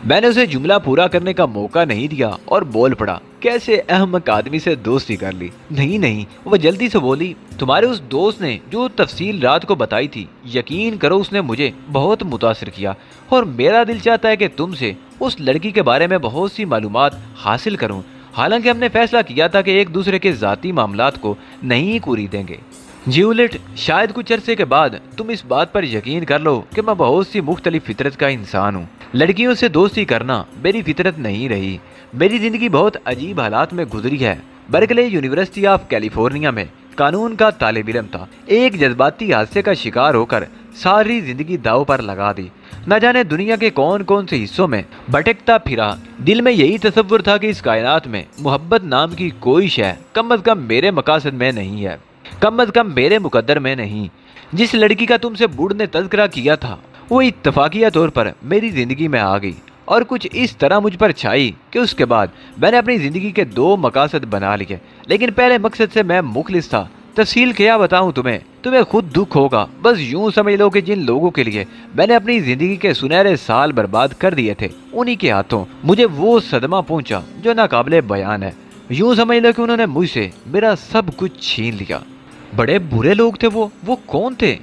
میں نے اسے جملہ پورا کرنے کا موقع نہیں دیا اور بول پڑا، کیسے احمق آدمی سے دوستی کر لی؟ نہیں، وہ جلدی سے بولی، تمہارے اس دوست نے جو تفصیل رات کو بتائی تھی، یقین کرو اس نے مجھے بہت متاثر کیا، اور میرا دل چاہتا ہے کہ تم سے اس لڑکی کے بارے میں بہت سی معلومات حاصل کروں، حالانکہ ہم نے فیصلہ کیا تھا کہ ایک دوسرے کے ذاتی معاملات کو نہیں کوری دیں گے۔ جیولیٹ، شاید کچھ عرصے کے بعد تم اس بات پر یقین کر لو کہ میں بہت سی مختلف فطرت کا انسان ہوں۔ لڑکیوں سے دوستی کرنا میری فطرت نہیں رہی۔ میری زندگی بہت عجیب حالات میں گزری ہے۔ برکلے یونیورسٹی آف کیلیفورنیا میں قانون کا طالب علم تھا، ایک جذباتی حادثے کا شکار ہو کر ساری زندگی داؤ پر لگا دی۔ نہ جانے دنیا کے کون سے حصوں میں بھٹکتا پھرا، دل میں یہی تصور تھا کہ اس کائنات میں محبت نام کی کوئی شے کم از کم میرے مقاصد میں نہیں ہے، کم از کم میرے مقدر میں نہیں۔ جس لڑکی کا تم سے بوڑھ نے تذکرہ کیا تھا وہ اتفاقیہ طور پر میری زندگی میں آ گئی اور کچھ اس طرح مجھ پر چھائی کہ اس کے بعد میں نے اپنی زندگی کے 2 مقاصد بنا لیے، لیکن پہلے مقصد سے میں مخلص تھا۔ تفصیل کیا بتاؤں تمہیں خود دکھ ہوگا۔ بس یوں سمجھ لو کہ جن لوگوں کے لیے میں نے اپنی زندگی کے سنہرے سال برباد کر دیے تھے، انہی کے ہاتھوں مجھے وہ صدمہ پہنچا جو ناقابل بیان ہے۔ یوں سمجھ لو کہ انہوں نے مجھ سے میرا سب کچھ چھین لیا۔ بڑے برے لوگ تھے وہ کون تھے؟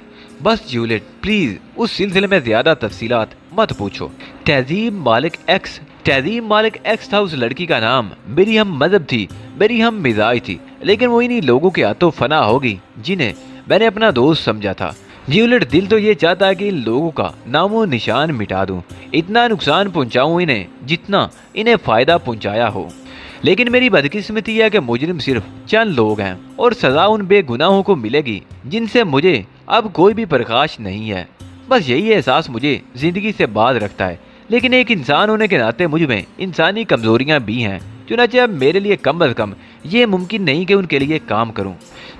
بس جیولیٹ، پلیز اس سلسلے میں زیادہ تفصیلات مت پوچھو۔ تہذیب مالک ایکس تھا اس لڑکی کا نام۔ میری ہم مذہب تھی، میری ہم مزاج تھی، لیکن وہ انہی لوگوں کے ہاتھوں فنا ہوگی جنہیں میں نے اپنا دوست سمجھا تھا۔ جیولیٹ، دل تو یہ چاہتا ہے کہ ان لوگوں کا نام و نشان مٹا دوں، اتنا نقصان پہنچاؤں انہیں جتنا انہیں فائدہ پہنچایا ہو، لیکن میری بدقسمتی ہے کہ مجرم صرف چند لوگ ہیں اور سزا ان بے گناہوں کو ملے گی جن سے مجھے اب کوئی بھی پرخاش نہیں ہے۔ بس یہی احساس مجھے زندگی سے باز رکھتا ہے، لیکن ایک انسان ہونے کے ناطے مجھ میں انسانی کمزوریاں بھی ہیں، چنانچہ اب میرے لیے کم از کم یہ ممکن نہیں کہ ان کے لیے کام کروں۔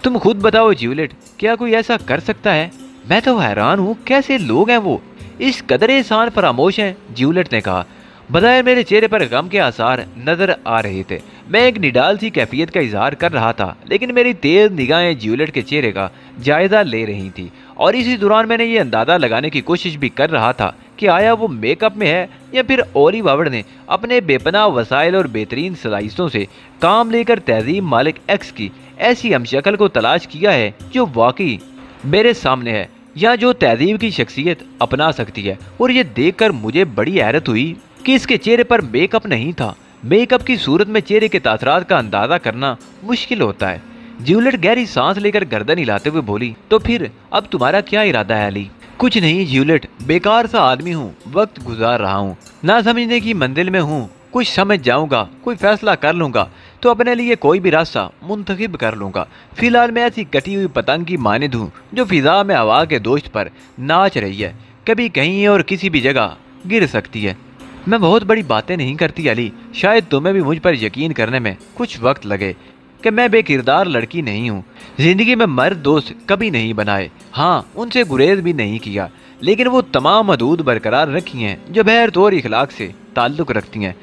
تم خود بتاؤ جیولیٹ، کیا کوئی ایسا کر سکتا ہے؟ میں تو حیران ہوں، کیسے لوگ ہیں وہ، اس قدر احسان فراموش ہیں؟ جیولیٹ نے کہا۔ بظاہر میرے چہرے پر غم کے آثار نظر آ رہے تھے۔ میں ایک نڈال سی کیفیت کا اظہار کر رہا تھا، لیکن میری تیز نگاہیں جیولیٹ کے چہرے کا جائزہ لے رہی تھی، اور اسی دوران میں نے یہ اندازہ لگانے کی کوشش بھی کر رہا تھا کہ آیا وہ میک اپ میں ہے یا پھر اولی باوڑ نے اپنے بے پناہ وسائل اور بہترین صلاحیتوں سے کام لے کر تہذیب مالک ایکس کی ایسی ہم شکل کو تلاش کیا ہے جو واقعی میرے سامنے ہے، یا جو تہذیب کی شخصیت اپنا سکتی ہے۔ اور یہ دیکھ کر مجھے بڑی حیرت ہوئی کہ اس کے چہرے پر میک اپ نہیں تھا۔ میک اپ کی صورت میں چہرے کے تاثرات کا اندازہ کرنا مشکل ہوتا ہے۔ جیولیٹ گہری سانس لے کر گردن ہلاتے ہوئے بولی، تو پھر اب تمہارا کیا ارادہ ہے علی؟ کچھ نہیں جیولیٹ، بیکار سا آدمی ہوں، وقت گزار رہا ہوں، نہ سمجھنے کی منزل میں ہوں، کچھ سمجھ جاؤں گا، کوئی فیصلہ کر لوں گا تو اپنے لیے کوئی بھی راستہ منتخب کر لوں گا۔ فی الحال میں ایسی کٹی ہوئی پتنگ کی مانند ہوں جو فضا میں ہوا کے دوشت پر ناچ رہی ہے، کبھی کہیں اور کسی بھی جگہ گر سکتی ہے۔ میں بہت بڑی باتیں نہیں کرتی علی، شاید تمہیں بھی مجھ پر یقین کرنے میں کچھ وقت لگے کہ میں بے کردار لڑکی نہیں ہوں۔ زندگی میں مرد دوست کبھی نہیں بنائے، ہاں ان سے گریز بھی نہیں کیا، لیکن وہ تمام حدود برقرار رکھی ہیں جو بہر طور اخلاق سے تعلق رکھتی ہیں۔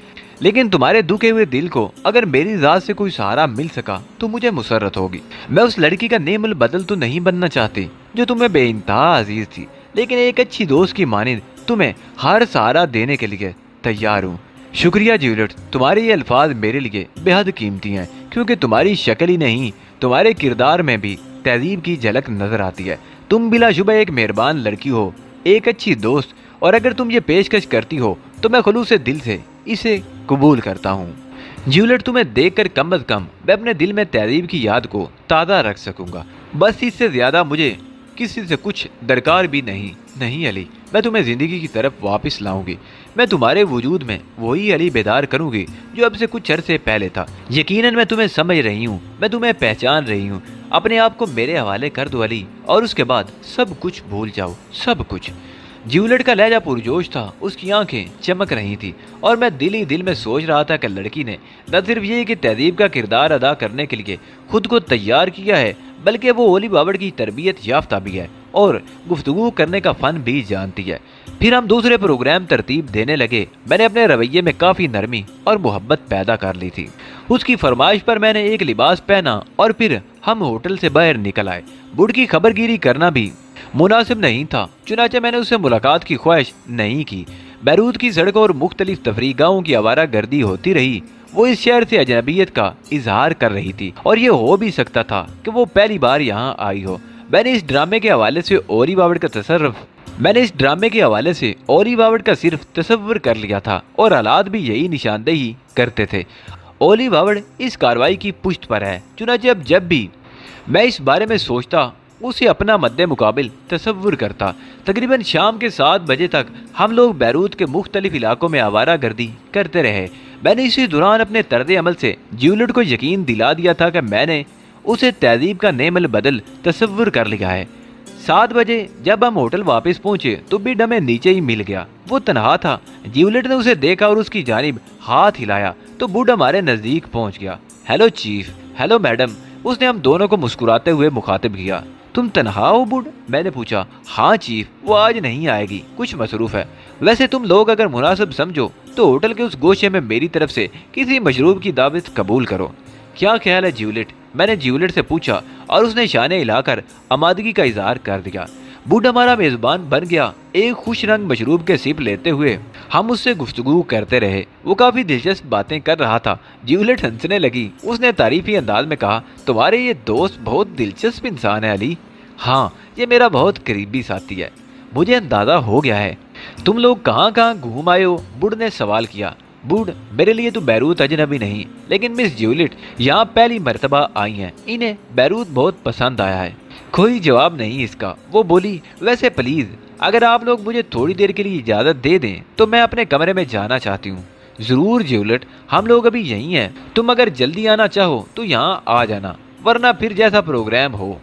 لیکن تمہارے دکھے ہوئے دل کو اگر میری ذات سے کوئی سہارا مل سکا تو مجھے مسرت ہوگی۔ میں اس لڑکی کا نعم البدل تو نہیں بننا چاہتی جو تمہیں بے انتہا عزیز تھی، لیکن ایک اچھی دوست کی مانند تمہیں ہر سہارا دینے کے لیے تیار ہوں۔ شکریہ جیولیٹ، تمہارے یہ الفاظ میرے لیے بے حد قیمتی ہیں، کیونکہ تمہاری شکل ہی نہیں، تمہارے کردار میں بھی تہذیب کی جھلک نظر آتی ہے۔ تم بلا شبہ ایک مہربان لڑکی ہو، ایک اچھی دوست، اور اگر تم یہ پیشکش کرتی ہو تو میں خلوص دل سے اسے قبول کرتا ہوں۔ جیولیٹ، تمہیں دیکھ کر کم از کم میں اپنے دل میں تہذیب کی یاد کو تازہ رکھ سکوں گا، بس اس سے زیادہ مجھے کسی سے کچھ درکار بھی نہیں علی، میں تمہیں زندگی کی طرف واپس لاؤں گی، میں تمہارے وجود میں وہی علی بیدار کروں گی جو اب سے کچھ عرصے پہلے تھا۔ یقیناً میں تمہیں سمجھ رہی ہوں، میں تمہیں پہچان رہی ہوں، اپنے آپ کو میرے حوالے کر دو علی، اور اس کے بعد سب کچھ بھول جاؤ، سب کچھ۔ جیولیٹ کا لہجہ پرجوش تھا، اس کی آنکھیں چمک رہی تھیں، اور میں دل ہی دل میں سوچ رہا تھا کہ لڑکی نے نہ صرف یہ کہ تہذیب کا کردار ادا کرنے کے لیے خود کو تیار کیا ہے، بلکہ وہ اولی باوڑ کی تربیت یافتہ بھی ہے اور گفتگو کرنے کا فن بھی جانتی ہے۔ پھر ہم دوسرے پروگرام ترتیب دینے لگے۔ میں نے اپنے رویے میں کافی نرمی اور محبت پیدا کر لی تھی۔ اس کی فرمائش پر میں نے ایک لباس پہنا اور پھر ہم ہوٹل سے باہر نکل آئے۔ بڑھ کی خبر گیری کرنا بھی مناسب نہیں تھا، چنانچہ میں نے اس سے ملاقات کی خواہش نہیں کی۔ बैरूत की सड़कों और मुख्तलिफ तफरीह गाहों की आवारा गर्दी होती रही। वो इस शहर से अजनबियत का इजहार कर रही थी और ये हो भी सकता था कि वो पहली बार यहाँ आई हो। मैंने इस ड्रामे के हवाले से ओरी बावड़ का सिर्फ तसव्वुर कर लिया था और हालात भी यही निशानदेही करते थे। ओली बावड़ इस कार्रवाई की पुष्ट पर है। चुनांचे अब जब भी मैं इस बारे में सोचता, उसे अपना मद्दे मुकाबिल तसव्वुर करता। तकरीबन शाम के 7 बजे तक हम लोग बैरूत के मुख्तलिफ इलाकों में आवारा गर्दी करते रहे। मैंने इसी दौरान अपने तर्ज अमल से ज्यूलिट को यकीन दिला दिया था कि मैंने उसे तहजीब का नेमल बदल तसव्वुर कर लिया है। 7 बजे जब हम होटल वापस पहुंचे तो बिड हमें नीचे ही मिल गया। वो तनहा था। ज्यूलिट ने उसे देखा और उसकी जानिब हाथ हिलाया तो बुड हमारे नजदीक पहुंच गया। Hello chief. हेलो मैडम, उसने हम दोनों को मुस्कुराते हुए मुखातिब किया। तुम तनहा हो बुड? मैंने पूछा। हाँ चीफ, वो आज नहीं आएगी, कुछ मसरूफ है। वैसे तुम लोग अगर मुनासिब समझो तो होटल के उस गोशे में मेरी तरफ से किसी मशरूब की दावत कबूल करो। क्या ख्याल है ज्यूलिट? मैंने ज्यूलिट से पूछा और उसने शाने हिलाकर आमादगी का इजहार कर दिया। बुड हमारा मेजबान बन गया। एक खुश रंग मशरूब के सिप लेते हुए हम उससे गुफ्तगू करते रहे। वो काफी दिलचस्प बातें कर रहा था। ज्यूलिट हंसने लगी। उसने तारीफी अंदाज में कहा, तुम्हारे ये दोस्त बहुत दिलचस्प इंसान है अली। हाँ, ये मेरा बहुत करीबी साथी है। मुझे अंदाजा हो गया है तुम लोग कहाँ कहाँ घूम आए हो, बुड ने सवाल किया। बुड, मेरे लिए तो बैरूत अजनबी नहीं, लेकिन मिस ज्यूलिट यहाँ पहली मर्तबा आई हैं। इन्हें बैरूत बहुत पसंद आया है। कोई जवाब नहीं इसका। वो बोली, वैसे प्लीज अगर आप लोग मुझे थोड़ी देर के लिए इजाज़त दे दें तो मैं अपने कमरे में जाना चाहती हूँ। ज़रूर ज्यूलिट, हम लोग अभी यहीं हैं। तुम अगर जल्दी आना चाहो तो यहाँ आ जाना, वरना फिर जैसा प्रोग्राम हो।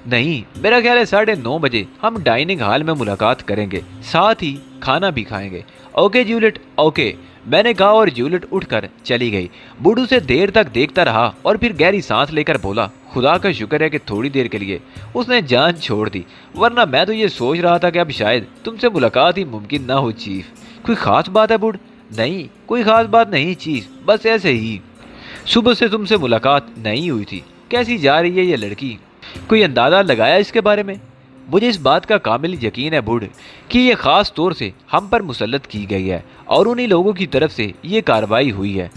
नहीं, मेरा ख्याल है 9:30 बजे हम डाइनिंग हॉल में मुलाकात करेंगे, साथ ही खाना भी खाएंगे। ओके ज्यूलिट, ओके, मैंने कहा और ज्यूलिट उठकर चली गई। बूढ़ू से देर तक देखता रहा और फिर गहरी सांस लेकर बोला, खुदा का शुक्र है कि थोड़ी देर के लिए उसने जान छोड़ दी, वरना मैं तो ये सोच रहा था कि अब शायद तुमसे मुलाकात ही मुमकिन ना हो। चीफ, कोई खास बात है बुड? नहीं, कोई खास बात नहीं चीफ, बस ऐसे ही। सुबह से तुमसे मुलाकात नहीं हुई थी। कैसी जा रही है ये लड़की? कोई अंदाजा लगाया इसके बारे में? मुझे इस बात का कामिल यकीन है बुड कि ये खास तौर से हम पर मुसल्लत की गई है और उन्हीं लोगों की तरफ से ये कार्रवाई हुई है।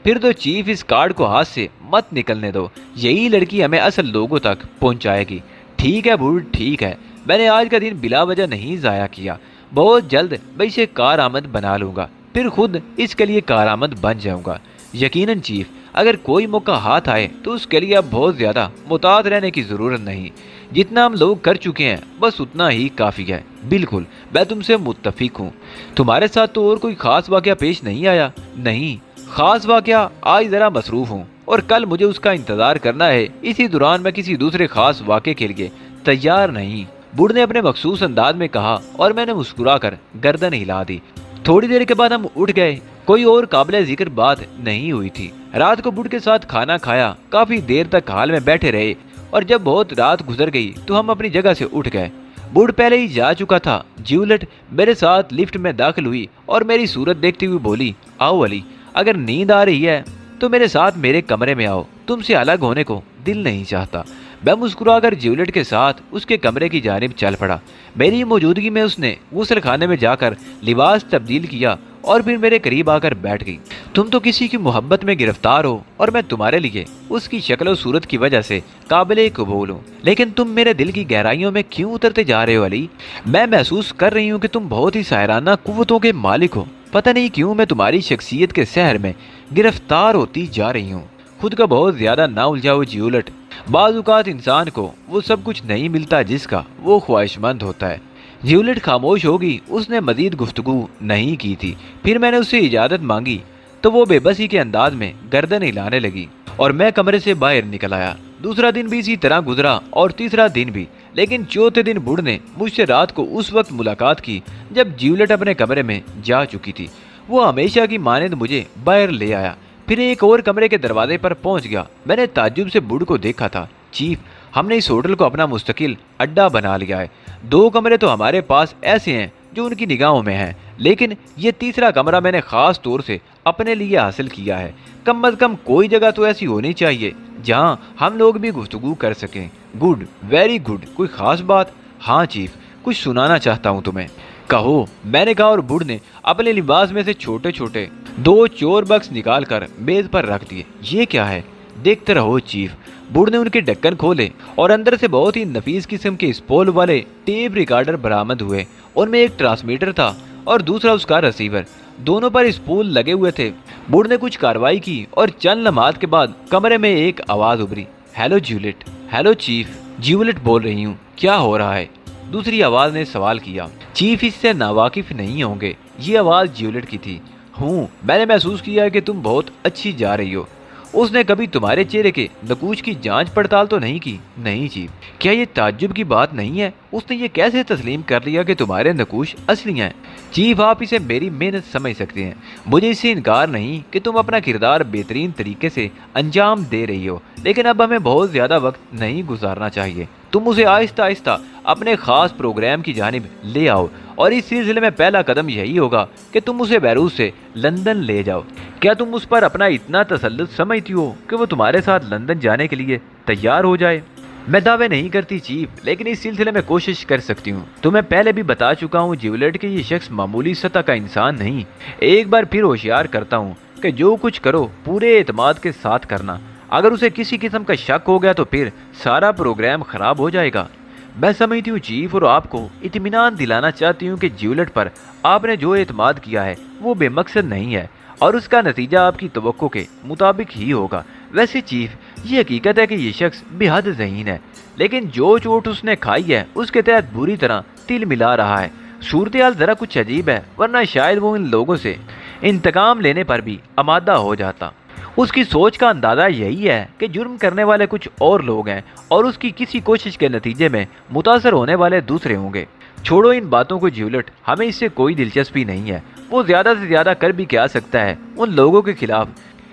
फिर तो चीफ इस कार्ड को हाथ से मत निकलने दो, यही लड़की हमें असल लोगों तक पहुंचाएगी। ठीक है बुड, ठीक है। मैंने आज का दिन बिला वजह नहीं ज़ाया किया। बहुत जल्द मैं इसे कारआमद बना लूँगा, फिर खुद इसके लिए कारआमद बन जाऊँगा। यकीनन चीफ, अगर कोई मौका हाथ आए तो उसके लिए अब बहुत ज़्यादा मुताद रहने की ज़रूरत नहीं। जितना हम लोग कर चुके हैं बस उतना ही काफ़ी है। बिल्कुल, मैं तुमसे मुत्तफिक हूँ। तुम्हारे साथ तो और कोई ख़ास वाक़या पेश नहीं आया? नहीं, ख़ास वाक़या, आज ज़रा मसरूफ़ हूँ और कल मुझे उसका इंतज़ार करना है। इसी दौरान मैं किसी दूसरे ख़ास वाक़े के लिए तैयार नहीं, बुढ़ ने अपने मखसूस अंदाज में कहा और मैंने मुस्कुराकर गर्दन हिला दी। थोड़ी देर के बाद हम उठ गए। कोई और काबिल जिक्र बात नहीं हुई थी। रात को बुढ़ के साथ खाना खाया, काफी देर तक हाल में बैठे रहे और जब बहुत रात गुजर गई तो हम अपनी जगह से उठ गए। बुढ़ पहले ही जा चुका था। ज्यूलिट मेरे साथ लिफ्ट में दाखिल हुई और मेरी सूरत देखती हुई बोली, आओ अली, अगर नींद आ रही है तो मेरे साथ मेरे कमरे में आओ, तुमसे अलग होने को दिल नहीं चाहता। मैं मुस्कुराकर ज्यूलिट के साथ उसके कमरे की जानिब चल पड़ा। मेरी मौजूदगी में उसने गुस्ल खाने में जाकर लिबास तब्दील किया और फिर मेरे करीब आकर बैठ गई। तुम तो किसी की मोहब्बत में गिरफ्तार हो और मैं तुम्हारे लिए उसकी शक्ल और सूरत की वजह से काबिल कबूल हूँ, लेकिन तुम मेरे दिल की गहराइयों में क्यों उतरते जा रहे हो अली? मैं महसूस कर रही हूँ कि तुम बहुत ही सायराना कुव्वतों के मालिक हो। पता नहीं क्यों मैं तुम्हारी शख्सियत के शहर में गिरफ्तार होती जा रही हूँ। खुद का बहुत ज्यादा ना उलझाओ ज्यूलिट। बाज़ औक़ात इंसान को वो सब कुछ नहीं मिलता जिसका वो ख्वाहिशमंद होता है। ज्यूलिट खामोश होगी। उसने मजीद गुफ्तगू नहीं की थी। फिर मैंने उससे इजाज़त मांगी तो वो बेबसी के अंदाज में गर्दन हिलाने लगी और मैं कमरे से बाहर निकल आया। दूसरा दिन भी इसी तरह गुजरा और तीसरा दिन भी, लेकिन चौथे दिन बुढ़ ने मुझसे रात को उस वक्त मुलाकात की जब ज्यूलिट अपने कमरे में जा चुकी थी। वो हमेशा की मानद मुझे बाहर ले आया, फिर एक और कमरे के दरवाजे पर पहुंच गया। मैंने ताज्जुब से बुढ़ को देखा था। चीफ, हमने इस होटल को अपना मुस्तकिल अड्डा बना लिया है। 2 कमरे तो हमारे पास ऐसे हैं जो उनकी निगाहों में हैं, लेकिन ये तीसरा कमरा मैंने खास तौर से अपने लिए हासिल किया है। कम अज कम कोई जगह तो ऐसी होनी चाहिए जहां हम लोग भी गुफ्तगू कर सकें। Good, very good. कोई खास बात? हाँ चीफ, कुछ सुनाना चाहता हूँ तुम्हें। कहो, मैंने कहा, और बुढ़ ने अपने लिबास में से छोटे छोटे 2 चोर बक्स निकाल कर मेज पर रख दिए। ये क्या है? देखते रहो चीफ। बुढ़ ने उनके ढक्कन खोले और अंदर से बहुत ही नफीस किस्म के स्पोल वाले टेप रिकॉर्डर बरामद हुए। उनमें एक ट्रांसमीटर था और दूसरा उसका रिसीवर। दोनों पर स्पूल लगे हुए थे। बुढ़ ने कुछ कार्रवाई की और चंद लम्हात के बाद कमरे में एक आवाज उभरी। हेलो ज्यूलिट। हेलो चीफ, ज्यूलिट बोल रही हूँ। क्या हो रहा है? दूसरी आवाज ने सवाल किया। चीफ इससे नावाकिफ नहीं होंगे, ये आवाज ज्यूलिट की थी। हूँ, मैंने महसूस किया है कि तुम बहुत अच्छी जा रही हो। उसने कभी तुम्हारे चेहरे के नकूश की जांच पड़ताल तो नहीं की? नहीं चीफ। क्या ये ताज्जुब की बात नहीं है? उसने ये कैसे तस्लीम कर लिया कि तुम्हारे नकूश असली हैं? चीफ, आप इसे मेरी मेहनत समझ सकते हैं। मुझे इससे इनकार नहीं कि तुम अपना किरदार बेहतरीन तरीके से अंजाम दे रही हो, लेकिन अब हमें बहुत ज्यादा वक्त नहीं गुजारना चाहिए। तुम उसे आहिस्ता आहिस्ता अपने खास प्रोग्राम की जानिब ले आओ और इस सिलसिले में पहला कदम यही होगा कि तुम उसे बैरूत से लंदन ले जाओ। क्या तुम उस पर अपना इतना तसल्लुत समझती हो कि वो तुम्हारे साथ लंदन जाने के लिए तैयार हो जाए? मैं दावे नहीं करती चीफ, लेकिन इस सिलसिले में कोशिश कर सकती हूँ। तुम्हें पहले भी बता चुका हूँ ज्यूलिट कि ये शख्स मामूली सतह का इंसान नहीं। एक बार फिर होशियार करता हूँ कि जो कुछ करो पूरे एतमाद के साथ करना। अगर उसे किसी किस्म का शक हो गया तो फिर सारा प्रोग्राम खराब हो जाएगा। मैं समझती हूँ चीफ, और आपको इत्मीनान दिलाना चाहती हूँ कि ज्यूलिट पर आपने जो एतमाद किया है वो बेमकसद नहीं है और उसका नतीजा आपकी तवक्को के मुताबिक ही होगा। वैसे चीफ, ये हकीकत है कि ये शख्स बेहद ज़हीन है, लेकिन जो चोट उसने खाई है उसके तहत बुरी तरह तिल मिला रहा है। सूरत हाल ज़रा कुछ अजीब है, वरना शायद वो इन लोगों से इंतकाम लेने पर भी आमादा हो जाता। उसकी सोच का अंदाज़ा यही है कि जुर्म करने वाले कुछ और लोग हैं और उसकी किसी कोशिश के नतीजे में मुतासर होने वाले दूसरे होंगे। छोड़ो इन बातों को ज्यूलिट, हमें इससे कोई दिलचस्पी नहीं है। वो ज़्यादा से ज़्यादा कर भी क्या सकता है उन लोगों के खिलाफ,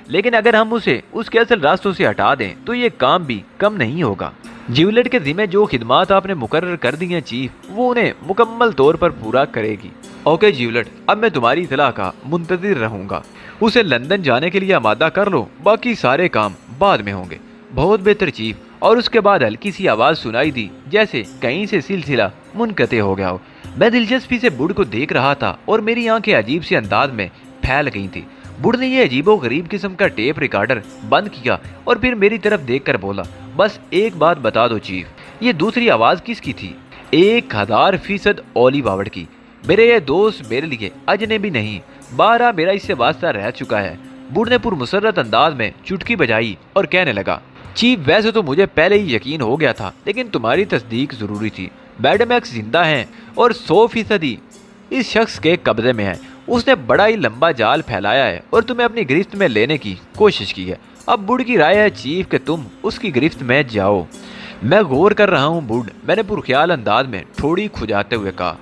लेकिन अगर हम उसे उसके असल रास्तों से हटा दें तो ये काम भी कम नहीं होगा। ज्यूलिट के ज़िम्मे जो खिदमात आपने मुकर्रर कर दी हैं चीफ, वो उन्हें मुकम्मल तौर पर पूरा करेगी। ओके ज्यूलिट, अब मैं तुम्हारी इतला का मुंतज़िर रहूँगा। उसे लंदन जाने के लिए आमादा कर लो, बाकी सारे काम बाद में होंगे। बहुत बेहतर चीफ। और उसके बाद हल्की सी आवाज़ सुनाई दी, जैसे कहीं से सिलसिला मुनक़ते हो गया हो। मैं दिलचस्पी से बुढ़ को देख रहा था और मेरी आंखें अजीब से अंदाज में फैल गई थी। बुढ़ ने यह अजीबो गरीब किस्म का टेप रिकॉर्डर बंद किया और फिर मेरी तरफ देखकर बोला, बस एक बात बता दो चीफ, ये दूसरी आवाज़ किसकी थी? 1000% ओली बावड़ की। मेरे ये दोस्त मेरे लिए अजनबी नहीं, 12 मेरा इससे वास्ता रह चुका है। बुढ़ ने पुरमुसर्रत अंदाज में चुटकी बजाई और कहने लगा, चीफ, वैसे तो मुझे पहले ही यकीन हो गया था, लेकिन तुम्हारी तस्दीक ज़रूरी थी। मैडम एक्स जिंदा हैं और 100% इस शख्स के कब्जे में है। उसने बड़ा ही लंबा जाल फैलाया है और तुम्हें अपनी गिरफ्त में लेने की कोशिश की है। अब बुढ़ की राय है चीफ कि तुम उसकी गिरफ्त में जाओ। मैं गौर कर रहा हूँ बुढ़, मैंने पुरख्याल अंदाज में थोड़ी खुजाते हुए कहा।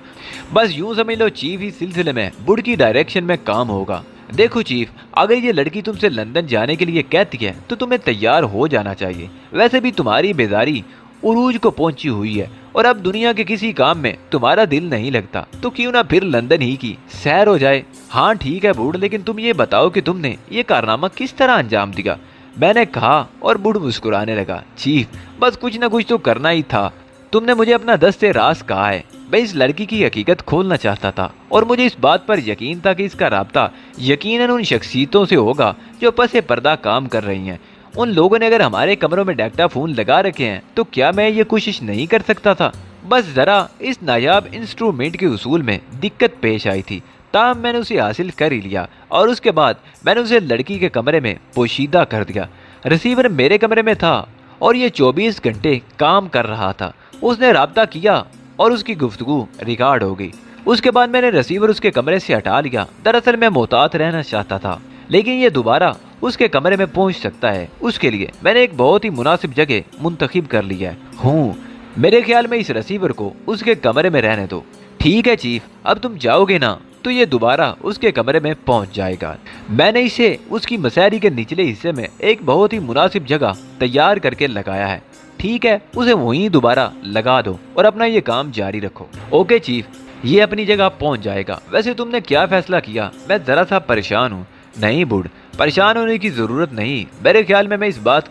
बस यूं समझ लो चीफ, इस सिलसिले में बुढ़ की डायरेक्शन में काम होगा। देखो चीफ, अगर ये लड़की तुमसे लंदन जाने के लिए कहती है तो तुम्हें तैयार हो जाना चाहिए। वैसे भी तुम्हारी बेजारी उरूज को पहुंची हुई है और अब दुनिया के किसी काम में तुम्हारा दिल नहीं लगता, तो क्यों ना फिर लंदन ही की सैर हो जाए। हाँ ठीक है बूढ़, लेकिन तुम ये बताओ कि तुमने ये कारनामा किस तरह अंजाम दिया? मैंने कहा और बूढ़ मुस्कुराने लगा। चीफ, बस कुछ ना कुछ तो करना ही था। तुमने मुझे अपना दस्ते राज कहा है। मैं इस लड़की की हकीकत खोलना चाहता था और मुझे इस बात पर यकीन था कि इसका राब्ता यकीनन उन शख्सियतों से होगा जो पसे पर्दा काम कर रही हैं। उन लोगों ने अगर हमारे कमरों में डाक्टाफोन लगा रखे हैं तो क्या मैं ये कोशिश नहीं कर सकता था? बस जरा इस नायाब इंस्ट्रूमेंट के उसूल में दिक्कत पेश आई थी। ताहम मैंने उसे हासिल कर ही लिया और उसके बाद मैंने उसे लड़की के कमरे में पोशीदा कर दिया। रिसीवर मेरे कमरे में था और ये 24 घंटे काम कर रहा था। उसने राब्ता किया और उसकी गुफ्तगू रिकॉर्ड हो गई। उसके बाद मैंने रिसीवर उसके कमरे से हटा लिया। दरअसल मैं मोहतात रहना चाहता था, लेकिन ये दोबारा उसके कमरे में पहुंच सकता है। उसके लिए मैंने एक बहुत ही मुनासिब जगह मुंतखब कर लिया है। मेरे ख्याल में इस रिसीवर को उसके कमरे में रहने दो। ठीक है चीफ, अब तुम जाओगे ना तो ये दोबारा उसके कमरे में पहुंच जाएगा। मैंने इसे उसकी मसहरी के निचले हिस्से में एक बहुत ही मुनासिब जगह तैयार करके लगाया है। ठीक है, उसे वहीं दोबारा लगा दो और अपना ये काम जारी रखो। ओके चीफ, ये अपनी जगह पहुंच जाएगा। वैसे तुमने क्या फैसला किया? मैं जरा सा परेशान हूँ। नहीं बूढ़, परेशान होने की जरूरत नहीं। मेरे ख्याल में मैं इस बात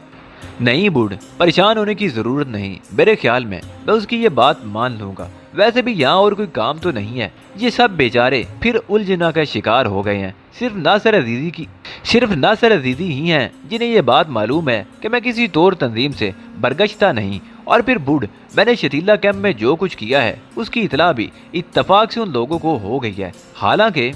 नहीं बूढ़, परेशान होने की जरूरत नहीं। मेरे ख्याल में मैं उसकी ये बात मान लूंगा। वैसे भी यहाँ और कोई काम तो नहीं है। ये सब बेचारे फिर उलझना का शिकार हो गए हैं। सिर्फ नासिर अजीजी ही हैं जिन्हें ये बात मालूम है कि मैं किसी तौर तंजीम से बरगश्ता नहीं। और फिर बुढ़, मैंने शतीला कैंप में जो कुछ किया है उसकी इतला भी इत्तफाक से उन लोगों को हो गई है। हालांकि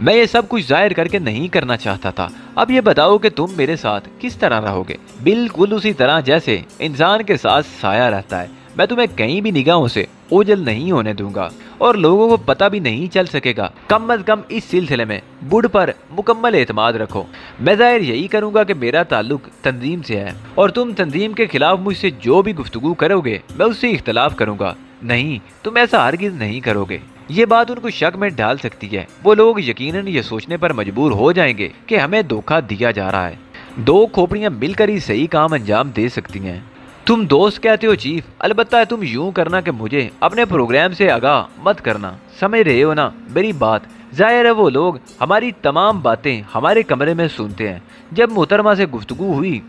मैं ये सब कुछ जाहिर करके नहीं करना चाहता था। अब ये बताओ कि तुम मेरे साथ किस तरह रहोगे? बिल्कुल उसी तरह जैसे इंसान के साथ साया रहता है। मैं तुम्हें कहीं भी निगाहों से ओझल नहीं होने दूंगा और लोगों को पता भी नहीं चल सकेगा। कम अज कम इस सिलसिले में बुढ़ पर मुकम्मल एतमाद रखो। मैं जाहिर यही करूंगा कि मेरा ताल्लुक तंजीम से है और तुम तंजीम के खिलाफ मुझसे जो भी गुफ्तगू करोगे मैं उससे इख्तलाफ करूंगा। नहीं, तुम ऐसा हरगिज नहीं करोगे। ये बात उनको शक में डाल सकती है। वो लोग यकीनन ये सोचने पर मजबूर हो जाएंगे कि हमें धोखा दिया जा रहा है। दो खोपड़ियां मिलकर ही सही काम अंजाम दे सकती हैं। तुम दोस्त कहते हो चीफ, अलबत्ता तुम यूं करना कि मुझे अपने प्रोग्राम से आगाह मत करना। समझ रहे हो ना मेरी बात? जाहिर है वो लोग हमारी तमाम बातें हमारे कमरे में सुनते हैं। जब मोहतरमा से गुफ्तगू हुई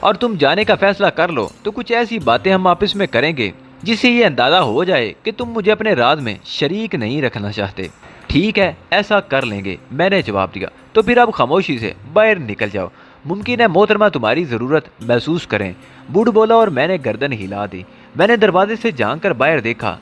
और तुम जाने का फैसला कर लो तो कुछ ऐसी बातें हम आपस में करेंगे जिससे ये अंदाजा हो जाए कि तुम मुझे अपने राज में शरीक नहीं रखना चाहते। ठीक है, ऐसा कर लेंगे, मैंने जवाब दिया। तो फिर अब खामोशी से बाहर निकल जाओ। मुमकिन है मोहतरमा तुम्हारी ज़रूरत महसूस करें। बूढ़ बोला और मैंने गर्दन हिला दी। मैंने दरवाजे से झांक कर बाहर देखा।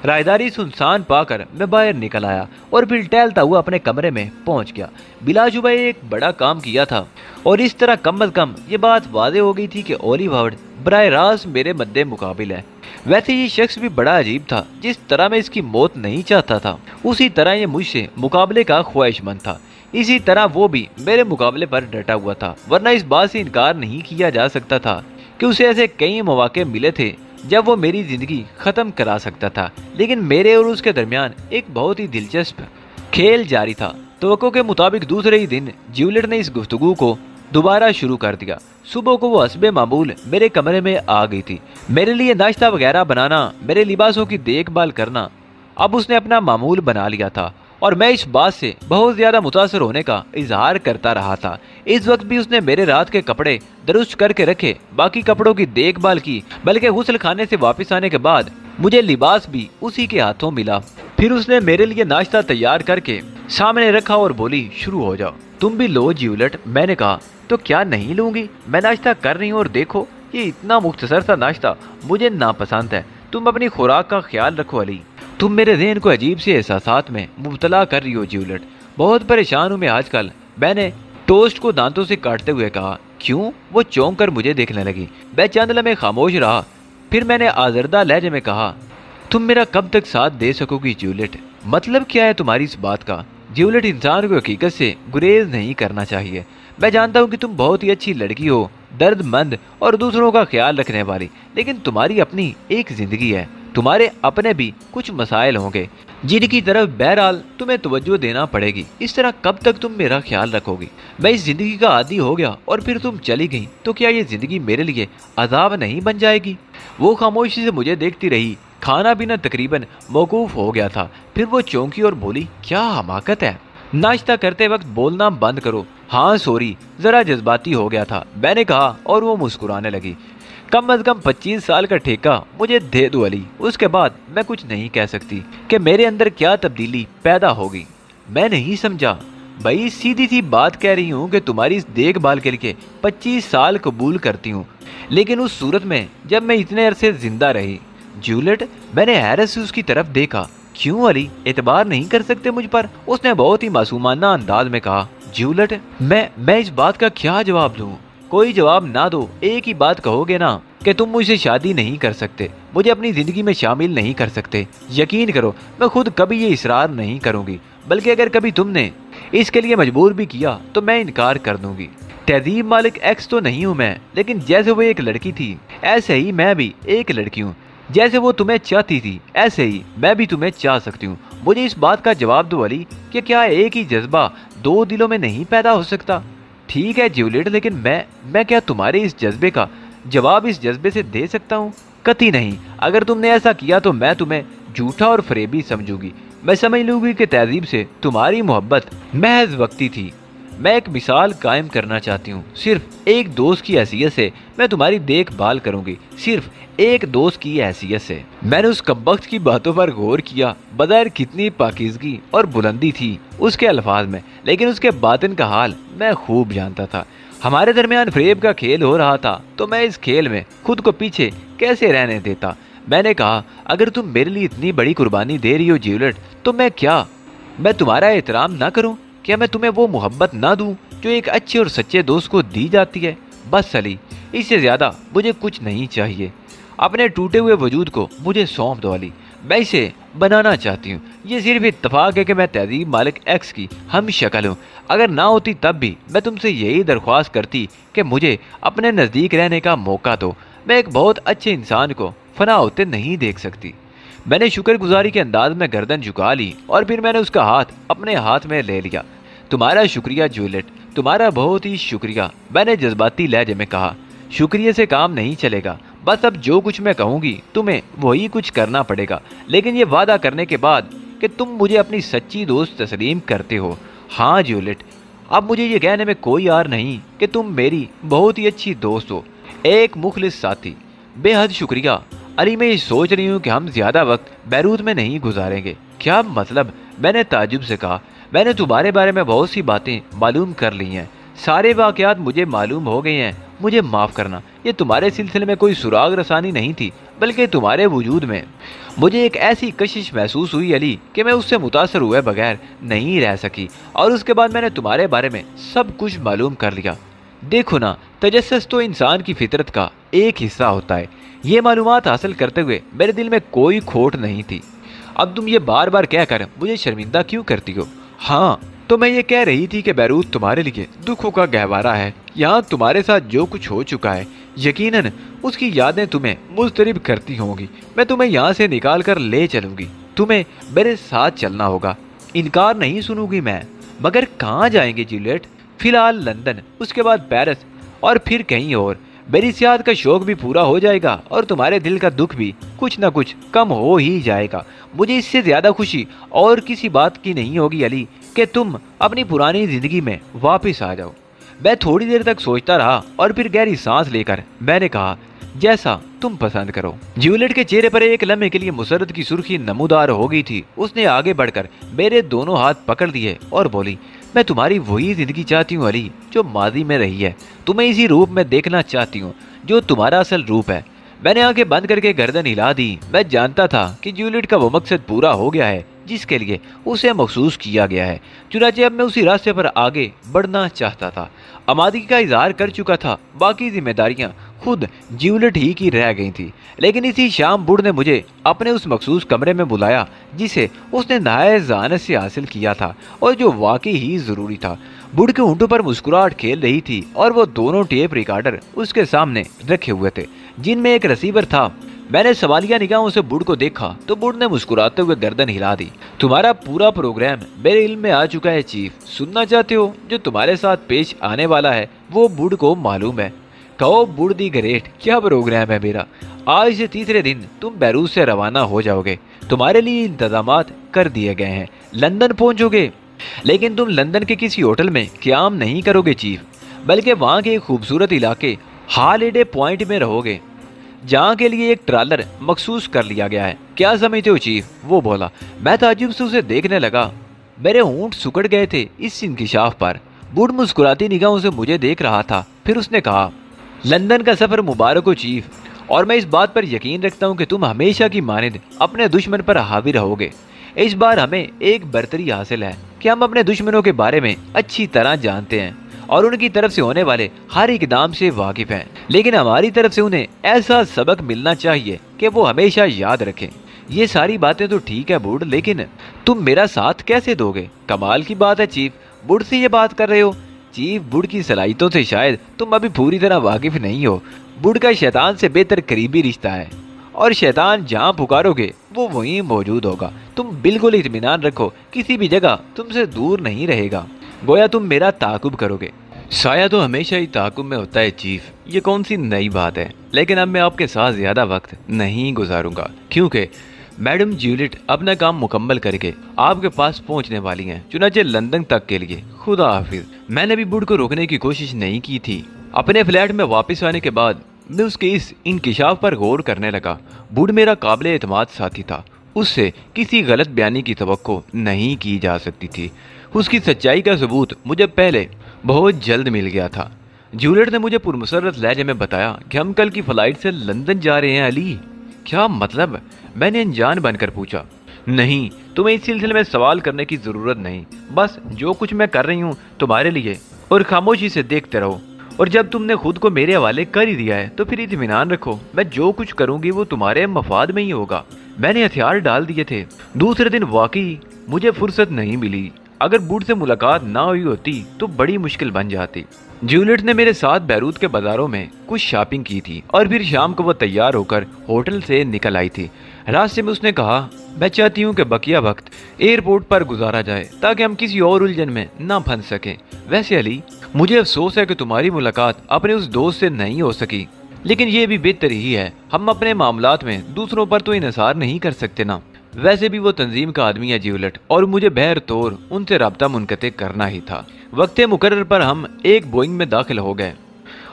रायदारी सुनसान पाकर मैं बाहर निकल आया और फिर टहलता हुआ अपने कमरे में पहुंच गया। बिलाशुबा एक बड़ा काम किया था और इस तरह कम अज कम ये बात वादे हो गई थी कि ओलिव हार्वर्ड बराह रास्त मेरे मद्दे मुकाबिल है। वैसे ये शख्स भी बड़ा अजीब था। जिस तरह मैं इसकी मौत नहीं चाहता था उसी तरह ये मुझसे मुकाबले का ख्वाहिशमंद था। इसी तरह वो भी मेरे मुकाबले पर डटा हुआ था। वरना इस बात से इनकार नहीं किया जा सकता था कि उसे ऐसे कई मौके मिले थे जब वो मेरी जिंदगी खत्म करा सकता था। लेकिन मेरे और उसके दरमियान एक बहुत ही दिलचस्प खेल जारी था। तवक्को के मुताबिक दूसरे ही दिन ज्यूलेट ने इस गुफ्तगू को दोबारा शुरू कर दिया। सुबह को वो हस्बे मामूल मेरे कमरे में आ गई थी। मेरे लिए नाश्ता वगैरह बनाना, मेरे लिबासों की देखभाल करना अब उसने अपना मामूल बना लिया था और मैं इस बात से बहुत ज्यादा मुतासर होने का इजहार करता रहा था। इस वक्त भी उसने मेरे रात के कपड़े दुरुस्त करके रखे, बाकी कपड़ों की देखभाल की, बल्कि गुस्ल खाने से वापस आने के बाद मुझे लिबास भी उसी के हाथों मिला। फिर उसने मेरे लिए नाश्ता तैयार करके सामने रखा और बोली, शुरू हो जाओ। तुम भी लो ज्यूलेट। मैंने कहा, तो क्या नहीं लूंगी? मैं नाश्ता कर रही हूँ और देखो ये इतना मुख्तसर सा नाश्ता मुझे नापसंद है। तुम अपनी खुराक का ख्याल रखो अली। तुम मेरे ज़हन को अजीब से एहसासात में मुब्तला कर रही हो ज्यूलेट। बहुत परेशान हूँ मैं आजकल। मैंने टोस्ट को दांतों से काटते हुए कहा। क्यों? वो चौंक कर मुझे देखने लगी। मैं चंद लम्हे खामोश रहा। फिर मैंने आजरदा लहजे में कहा, तुम मेरा कब तक साथ दे सकोगी ज्यूलेट? मतलब क्या है तुम्हारी इस बात का? ज्यूलेट, इंसान को हकीकत से गुरेज नहीं करना चाहिए। मैं जानता हूँ कि तुम बहुत ही अच्छी लड़की हो, दर्दमंद और दूसरों का ख्याल रखने वाली, लेकिन तुम्हारी अपनी एक जिंदगी है। तुम्हारे अपने भी कुछ मसाइल होंगे जिनकी तरफ बहरहाल तुम्हें तवज्जो देना पड़ेगी। इस तरह कब तक तुम मेरा ख्याल रखोगी? मैं इस जिंदगी का आदी हो गया और फिर तुम चली गई तो क्या ये जिंदगी मेरे लिए अजाब नहीं बन जाएगी? वो खामोशी से मुझे देखती रही। खाना पीना तकरीबन मौकूफ हो गया था। फिर वो चौंकी और बोली, क्या हमाकत है? नाश्ता करते वक्त बोलना बंद करो। हाँ सॉरी, जरा जज्बाती हो गया था, मैंने कहा और वो मुस्कुराने लगी। कम अज कम 25 साल का ठेका मुझे दे दो अली। उसके बाद मैं कुछ नहीं कह सकती कि मेरे अंदर क्या तब्दीली पैदा होगी। मैं नहीं समझा भाई, सीधी सी बात कह रही हूँ कि तुम्हारी इस देखभाल के लिए 25 साल कबूल करती हूँ, लेकिन उस सूरत में जब मैं इतने अरसे जिंदा रही। ज्यूलेट, मैंने हैरत से उसकी तरफ देखा। क्यों अली, एतबार नहीं कर सकते मुझ पर? उसने बहुत ही मासूमाना अंदाज में कहा। ज्यूलेट, मैं इस बात का क्या जवाब दूं? कोई जवाब ना दो, एक ही बात कहोगे ना कि तुम मुझसे शादी नहीं कर सकते, मुझे अपनी जिंदगी में शामिल नहीं कर सकते। यकीन करो मैं खुद कभी ये इसरार नहीं करूंगी, बल्कि अगर कभी तुमने इसके लिए मजबूर भी किया तो मैं इनकार कर दूंगी। तहजीब मालिक एक्स तो नहीं हूँ मैं, लेकिन जैसे वो एक लड़की थी ऐसे ही मैं भी एक लड़की हूँ। जैसे वो तुम्हें चाहती थी ऐसे ही मैं भी तुम्हें चाह सकती हूँ। मुझे इस बात का जवाब दो अली कि क्या एक ही जज्बा दो दिलों में नहीं पैदा हो सकता? ठीक है ज्यूलेट, लेकिन मैं क्या तुम्हारे इस जज्बे का जवाब इस जज्बे से दे सकता हूँ? कतई नहीं। अगर तुमने ऐसा किया तो मैं तुम्हें झूठा और फरेबी समझूंगी। मैं समझ लूंगी कि तहजीब से तुम्हारी मोहब्बत महज वक्ती थी। मैं एक मिसाल कायम करना चाहती हूँ। सिर्फ एक दोस्त की हैसियत से मैं तुम्हारी देखभाल करूंगी, सिर्फ एक दोस्त की हैसियत से। मैंने उस कमबख्त की बातों पर गौर किया। बज़ाहिर कितनी पाकीज़गी और बुलंदी थी उसके अल्फाज में, लेकिन उसके बातिन का हाल मैं खूब जानता था। हमारे दरमियान फ्रेब का खेल हो रहा था, तो मैं इस खेल में खुद को पीछे कैसे रहने देता। मैंने कहा, अगर तुम मेरे लिए इतनी बड़ी कुर्बानी दे रही हो ज्यूलियट, तो मैं तुम्हारा एहतराम ना करूं? क्या मैं तुम्हें वो मोहब्बत ना दूं जो एक अच्छे और सच्चे दोस्त को दी जाती है? बस सली, इससे ज्यादा मुझे कुछ नहीं चाहिए। अपने टूटे हुए वजूद को मुझे सौंप दो अली, मैं इसे बनाना चाहती हूँ। ये सिर्फ इत्तफाक है कि मैं तहजीब मालिक एक्स की हम शक्ल हूँ। अगर ना होती तब भी मैं तुमसे यही दरख्वास्त करती कि मुझे अपने नज़दीक रहने का मौका दो। मैं एक बहुत अच्छे इंसान को फना होते नहीं देख सकती। मैंने शुक्रगुजारी के अंदाज में गर्दन झुका ली और फिर मैंने उसका हाथ अपने हाथ में ले लिया। तुम्हारा शुक्रिया ज्यूलियट, तुम्हारा बहुत ही शुक्रिया, मैंने जज्बाती लहजे में कहा। शुक्रिया से काम नहीं चलेगा, बस अब जो कुछ मैं कहूँगी तुम्हें वही कुछ करना पड़ेगा, लेकिन ये वादा करने के बाद कि तुम मुझे अपनी सच्ची दोस्त तस्लीम करते हो। हाँ ज्यूलियट, अब मुझे ये कहने में कोई आर नहीं कि तुम मेरी बहुत ही अच्छी दोस्त हो, एक मुखलिस साथी। बेहद शुक्रिया अली, मैं ये सोच रही हूँ कि हम ज्यादा वक्त बैरूत में नहीं गुजारेंगे। क्या मतलब? मैंने ताजुब से कहा। मैंने तुम्हारे बारे में बहुत सी बातें मालूम कर ली हैं, सारे वाकयात मुझे मालूम हो गए हैं। मुझे माफ़ करना, ये तुम्हारे सिलसिले में कोई सुराग रसानी नहीं थी, बल्कि तुम्हारे वजूद में मुझे एक ऐसी कशिश महसूस हुई अली कि मैं उससे मुतासर हुए बगैर नहीं रह सकी, और उसके बाद मैंने तुम्हारे बारे में सब कुछ मालूम कर लिया। देखो ना, तजस्सुस तो इंसान की फितरत का एक हिस्सा होता है। ये मालूमात हासिल करते हुए मेरे दिल में कोई खोट नहीं थी। अब तुम ये बार बार कह कर मुझे शर्मिंदा क्यों करती हो? हाँ, तो मैं ये कह रही थी कि बैरूत तुम्हारे लिए दुखों का गहवारा है। यहाँ तुम्हारे साथ जो कुछ हो चुका है, यकीनन उसकी यादें तुम्हें मुस्तरिब करती होंगी। मैं तुम्हें यहाँ से निकाल कर ले चलूंगी, तुम्हें मेरे साथ चलना होगा। इनकार नहीं सुनूंगी मैं। मगर कहाँ जाएंगे ज्यूलियट? फिलहाल लंदन, उसके बाद पेरिस और फिर कहीं और। मेरी सियाहत का शौक भी पूरा हो जाएगा और तुम्हारे दिल का दुख भी कुछ ना कुछ कम हो ही जाएगा। मुझे इससे ज्यादा खुशी और किसी बात की नहीं होगी अली कि तुम अपनी पुरानी जिंदगी में वापस आ जाओ। मैं थोड़ी देर तक सोचता रहा और फिर गहरी सांस लेकर मैंने कहा, जैसा तुम पसंद करो। ज्यूलियट के चेहरे पर एक लम्हे के लिए मुसरत की सुर्खी नमूदार हो गई थी। उसने आगे बढ़कर मेरे दोनों हाथ पकड़ दिए और बोली, मैं तुम्हारी वही जिंदगी चाहती हूँ अली जो माजी में रही है। तुम्हें इसी रूप में देखना चाहती हूँ जो तुम्हारा असल रूप है। मैंने आंखें बंद करके गर्दन हिला दी। मैं जानता था कि ज्यूलियट का वो मकसद पूरा हो गया है जिसके लिए उसे मखसूस किया गया है। चुनांचे अब मैं उसी रास्ते पर आगे बढ़ना चाहता था। आमादगी का इजहार कर चुका था, बाकी जिम्मेदारियां खुद ज्यूलियट ही की रह गई थी। लेकिन इसी शाम बुढ़ ने मुझे अपने उस मखसूस कमरे में बुलाया जिसे उसने नहायत ज़हानत से हासिल किया था और जो वाकई ही ज़रूरी था। बुढ़ के होंठों पर मुस्कुराहट खेल रही थी और वो दोनों टेप रिकॉर्डर उसके सामने रखे हुए थे जिनमें एक रिसीवर था। मैंने सवालिया निगाहों से बुढ़ को देखा तो बुढ़ ने मुस्कुराते हुए गर्दन हिला दी। तुम्हारा पूरा प्रोग्राम मेरे इल्म में आ चुका है चीफ। सुनना चाहते हो? जो तुम्हारे साथ पेश आने वाला है वो बुढ़ को मालूम है। कहो बुढ़ दी ग्रेट, क्या प्रोग्राम है मेरा। आज से तीसरे दिन तुम बैरूत से रवाना हो जाओगे। तुम्हारे लिए इंतजामात कर दिए गए हैं। लंदन पहुंचोगे, लेकिन तुम लंदन के किसी होटल में क़याम नहीं करोगे चीफ, बल्कि वहाँ के एक खूबसूरत इलाके हॉलिडे पॉइंट में रहोगे जहाँ के लिए एक ट्रालर मखसूस कर लिया गया है। क्या समझते हो चीफ? वो बोला। मैं ताज्जुब से उसे देखने लगा। मेरे होंठ सुकड़ गए थे इस इंकिशाफ पर। बूढ़ मुस्कुराती निगाहों से मुझे देख रहा था। फिर उसने कहा, लंदन का सफर मुबारक हो चीफ, और मैं इस बात पर यकीन रखता हूँ कि तुम हमेशा की मानिंद अपने दुश्मन पर हावी रहोगे। इस बार हमें एक बरतरी हासिल है कि हम अपने दुश्मनों के बारे में अच्छी तरह जानते हैं और उनकी तरफ से होने वाले हर इकदाम से वाकिफ हैं, लेकिन हमारी तरफ से उन्हें ऐसा सबक मिलना चाहिए कि वो हमेशा याद रखें। ये सारी बातें तो ठीक है बूढ़, लेकिन तुम मेरा साथ कैसे दोगे? कमाल की बात है चीफ, बूढ़ से ये बात कर रहे हो। चीफ, बूढ़ की सलाहियतों से शायद तुम अभी पूरी तरह वाकिफ नहीं हो। बूढ़ का शैतान से बेहतर करीबी रिश्ता है और शैतान जहाँ पुकारोगे वो वहीं मौजूद होगा। तुम बिल्कुल इत्मीनान रखो, किसी भी जगह तुमसे दूर नहीं रहेगा। गोया तुम मेरा ताकुब करोगे। साया तो हमेशा ही ताकुब में होता है चीफ, ये कौन सी नई बात है। लेकिन अब मैं आपके साथ ज़्यादा वक्त नहीं गुजारूंगा क्योंकि मैडम ज्यूलिट अपना काम मुकम्मल करके आपके पास पहुंचने वाली हैं, चुनाचे लंदन तक के लिए। खुदा हाफिज। मैंने भी बुढ़ को रोकने की कोशिश नहीं की थी। अपने फ्लैट में वापस आने के बाद मैं उसके इस इंकिशाफ पर गौर करने लगा। बुढ़ मेरा काबिल एतमाद साथी था, उससे किसी गलत बयानी की तवक्को नहीं की जा सकती थी। उसकी सच्चाई का सबूत मुझे पहले बहुत जल्द मिल गया था। ज्यूलिट ने मुझे पुरमसरत लहजे में बताया कि हम कल की फ्लाइट से लंदन जा रहे हैं। अली, क्या मतलब? मैंने अनजान बनकर पूछा। नहीं, तुम्हें इस सिलसिले में सवाल करने की जरूरत नहीं। बस जो कुछ मैं कर रही हूँ तुम्हारे लिए, और खामोशी से देखते रहो। और जब तुमने खुद को मेरे हवाले कर ही दिया है तो फिर इत्मीनान रखो, मैं जो कुछ करूंगी वो तुम्हारे मफाद में ही होगा। मैंने हथियार डाल दिए थे। दूसरे दिन वाकई मुझे फुर्सत नहीं मिली। अगर बुढ़ से मुलाकात ना हुई होती तो बड़ी मुश्किल बन जाती। ज्यूलिट ने मेरे साथ बैरूत के बाजारों में कुछ शॉपिंग की थी और फिर शाम को वो तैयार होकर होटल से निकल आई थी। रास्ते में उसने कहा, मैं चाहती हूँ कि बकिया वक्त एयरपोर्ट पर गुजारा जाए ताकि हम किसी और उलझन में ना फंस सकें। वैसे अली, मुझे अफसोस है कि तुम्हारी मुलाकात अपने उस दोस्त से नहीं हो सकी, लेकिन ये भी बेहतर ही है। हम अपने मामलात में दूसरों पर तो इन्हिसार नहीं कर सकते ना। वैसे भी वो तंजीम का आदमी है ज्यूलिट, और मुझे बहर तौर उनसे रब्ता मुनक़ते करना ही था। वक्त मुकर्रर पर हम एक बोइंग में दाखिल हो गए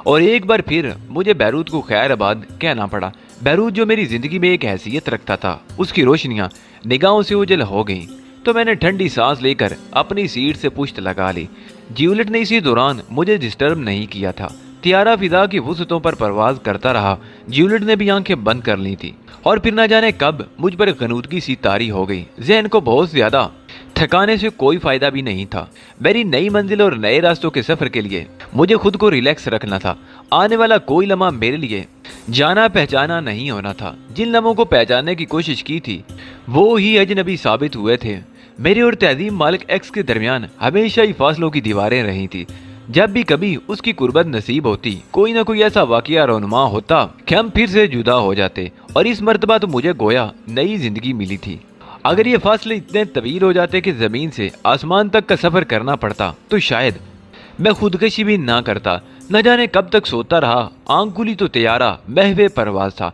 और एक बार फिर मुझे बैरूत को खैराबाद कहना पड़ा। बैरूत जो मेरी जिंदगी में एक हैसियत रखता था, उसकी रोशनियां निगाहों से उजल हो गईं, तो मैंने ठंडी सांस लेकर अपनी सीट से पुश्त लगा ली। ज्यूलिट ने इसी दौरान मुझे डिस्टर्ब नहीं किया था। तियारा फिजा की वुसअतों पर परवाज करता रहा। ज्यूलिट ने भी आंखें बंद कर ली थी और फिर न जाने कब मुझ पर गनूदगी सी तारी हो गई। ज़हन को बहुत ज्यादा थकाने से कोई फायदा भी नहीं था। मेरी नई मंजिल और नए रास्तों के सफर के लिए मुझे खुद को रिलैक्स रखना था। आने वाला कोई लम्हा मेरे लिए जाना पहचाना नहीं होना था। जिन लम्हों को पहचानने की कोशिश की थी वो ही अजनबी साबित हुए थे। मेरे और तहजीब मालिक एक्स के दरमियान हमेशा ही फासलों की दीवारें रही थी। जब भी कभी उसकी कुर्बत नसीब होती, कोई ना कोई ऐसा वाकया रोनुमा होता कि हम फिर से जुदा हो जाते, और इस मर्तबा तो मुझे गोया नई जिंदगी मिली थी। अगर ये फासले इतने तवील हो जाते कि जमीन से आसमान तक का सफर करना पड़ता तो शायद मैं खुदकशी भी ना करता। न जाने कब तक सोता रहा। आंख खुली तो तैयारा महवे परवाज था।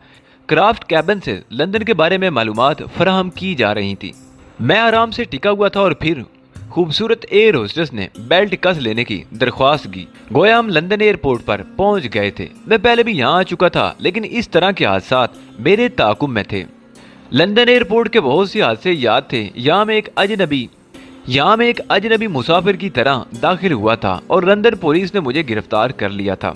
क्राफ्ट कैबिन से लंदन के बारे में मालूमात फराहम की जा रही थी। मैं आराम से टिका हुआ था और फिर खूबसूरत एयर होस्टेस ने बेल्ट कस लेने की दरख्वास्त की। गोया हम लंदन एयरपोर्ट पर पहुंच गए थे। मैं पहले भी यहाँ आ चुका था, लेकिन इस तरह के हादसात मेरे ताकुब में थे। लंदन एयरपोर्ट के बहुत से हादसे याद थे। यहाँ मैं एक अजनबी मुसाफिर की तरह दाखिल हुआ था और लंदन पुलिस ने मुझे गिरफ्तार कर लिया था,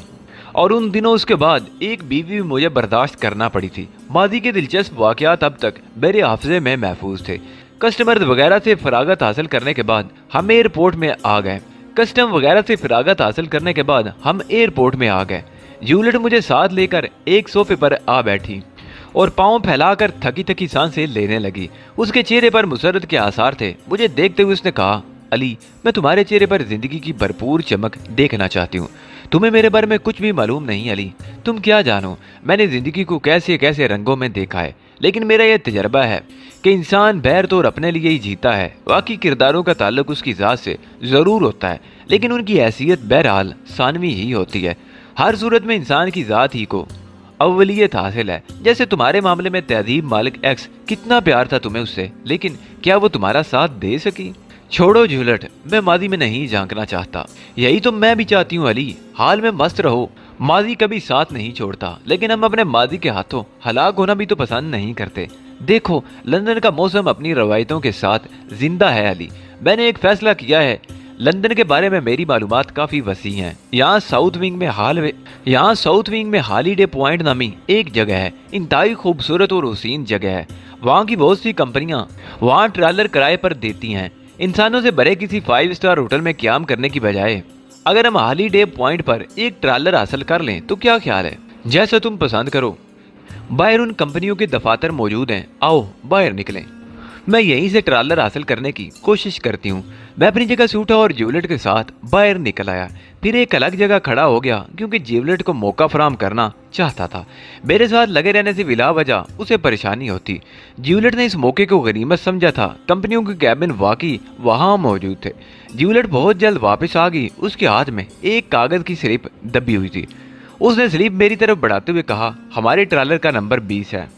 और उन दिनों उसके बाद एक बीवी भी मुझे बर्दाश्त करना पड़ी थी। माजी के दिलचस्प वाकयात अब तक मेरे हाफजे में महफूज थे। कस्टमर वगैरह से फरागत हासिल करने के बाद हम एयरपोर्ट में आ गए। ज्यूलिट मुझे साथ लेकर एक सोफे पर आ बैठी और पांव फैलाकर थकी थकी सांसें लेने लगी। उसके चेहरे पर मुसर्रत के आसार थे। मुझे देखते हुए उसने कहा, अली, मैं तुम्हारे चेहरे पर जिंदगी की भरपूर चमक देखना चाहती हूँ। तुम्हें मेरे बारे में कुछ भी मालूम नहीं अली। तुम क्या जानो मैंने जिंदगी को कैसे कैसे रंगों में देखा है, लेकिन मेरा यह तजर्बा है कि इंसान बहर तौर अपने लिए ही जीता है। वाकई किरदारों का ताल्लुक उसकी ज़ात से ज़रूर होता है, लेकिन उनकी हैसियत बहरहाल सानवी ही होती है। हर सूरत में इंसान की ज़ात ही को अव्वलियत हासिल है। जैसे तुम्हारे मामले में तहजीब मालिक एक्स, कितना प्यार था तुम्हें उससे, लेकिन क्या वो तुम्हारा साथ दे सकी? छोड़ो ज्यूलिट, मैं माजी में नहीं झांकना चाहता। यही तो मैं भी चाहती हूँ अली। हाल में मस्त रहो। माजी कभी साथ नहीं छोड़ता, लेकिन हम अपने माजी के हाथों हलाक होना भी तो पसंद नहीं करते। देखो, लंदन का मौसम अपनी रवायतों के साथ जिंदा है अली। मैंने एक फैसला किया है। लंदन के बारे में मेरी मालूमात काफ़ी वसी हैं। यहाँ साउथ विंग में हॉलीडे पॉइंट नामी एक जगह है। इंतहाई खूबसूरत और हसीन जगह है। वहाँ की बहुत सी कंपनियाँ वहाँ ट्रैवलर किराए पर देती हैं। इंसानों से भरे किसी 5 स्टार होटल में क्याम करने की बजाय अगर हम हॉलीडे पॉइंट पर एक ट्रैवलर हासिल कर लें तो क्या ख्याल है? जैसा तुम पसंद करो। बाहर उन कंपनियों के दफातर मौजूद हैं, आओ बाहर निकलें। मैं यहीं से ट्रैवलर हासिल करने की कोशिश करती हूँ। मैं अपनी जगह से उठा और ज्यूलिट के साथ बाहर निकल आया। फिर एक अलग जगह खड़ा हो गया क्योंकि ज्यूलिट को मौका फराहम करना चाहता था। मेरे साथ लगे रहने से बिला वजह उसे परेशानी होती। ज्यूलिट ने इस मौके को गनीमत समझा था। कंपनियों के कैबिन वाकई वहाँ मौजूद थे। ज्यूलिट बहुत जल्द वापस आ गई। उसके हाथ में एक कागज की स्लिप दबी हुई थी उसने स्लिप मेरी तरफ बढ़ाते हुए कहा, हमारे ट्रॉलर का नंबर 20 है।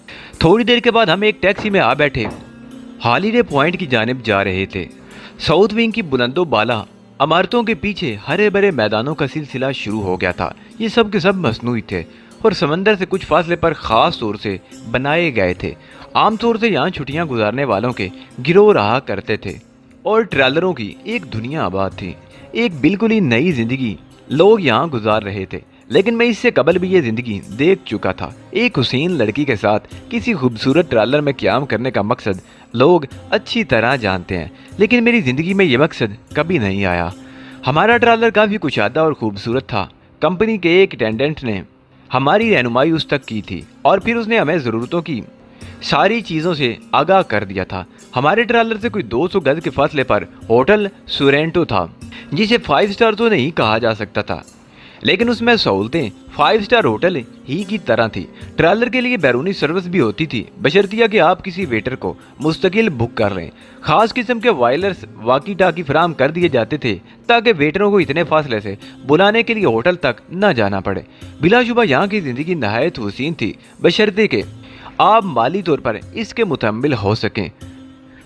थोड़ी देर के बाद हम एक टैक्सी में आ बैठे हॉलीडे पॉइंट की जानिब जा रहे थे। साउथ विंग की बुलंदो बाला इमारतों के पीछे हरे भरे मैदानों का सिलसिला शुरू हो गया था। ये सब के सब मसनूई थे और समंदर से कुछ फासले पर खास तौर से बनाए गए थे। आमतौर से यहाँ छुट्टियाँ गुजारने वालों के गिरोह रहा करते थे और ट्रैलरों की एक दुनिया आबाद थी। एक बिल्कुल ही नई जिंदगी लोग यहाँ गुजार रहे थे, लेकिन मैं इससे कबल भी ये जिंदगी देख चुका था। एक हुसैन लड़की के साथ किसी खूबसूरत ट्रैलर में क़याम करने का मकसद लोग अच्छी तरह जानते हैं, लेकिन मेरी ज़िंदगी में ये मकसद कभी नहीं आया। हमारा ट्रैलर काफ़ी कुशादा और ख़ूबसूरत था। कंपनी के एक अटेंडेंट ने हमारी रहनुमाई उस तक की थी और फिर उसने हमें ज़रूरतों की सारी चीज़ों से आगाह कर दिया था। हमारे ट्रैलर से कोई 200 गज के फासले पर होटल सोरेंटो था, जिसे 5 स्टार तो नहीं कहा जा सकता था, लेकिन उसमें सहूलतें 5 स्टार होटल ही की तरह थी। ट्रैलर के लिए बैरूनी सर्विस भी होती थी, बशर्तिया कि आप किसी वेटर को मुस्तकिल बुक कर लें। खास किस्म के वायरलेस वाकी टाकी फराम कर दिए जाते थे ताकि वेटरों को इतने फासले से बुलाने के लिए होटल तक न जाना पड़े। बिलाशुबा यहाँ की ज़िंदगी नहायत हुसीन थी, बशर्ते के आप माली तौर पर इसके मुतम्मिल हो सकें।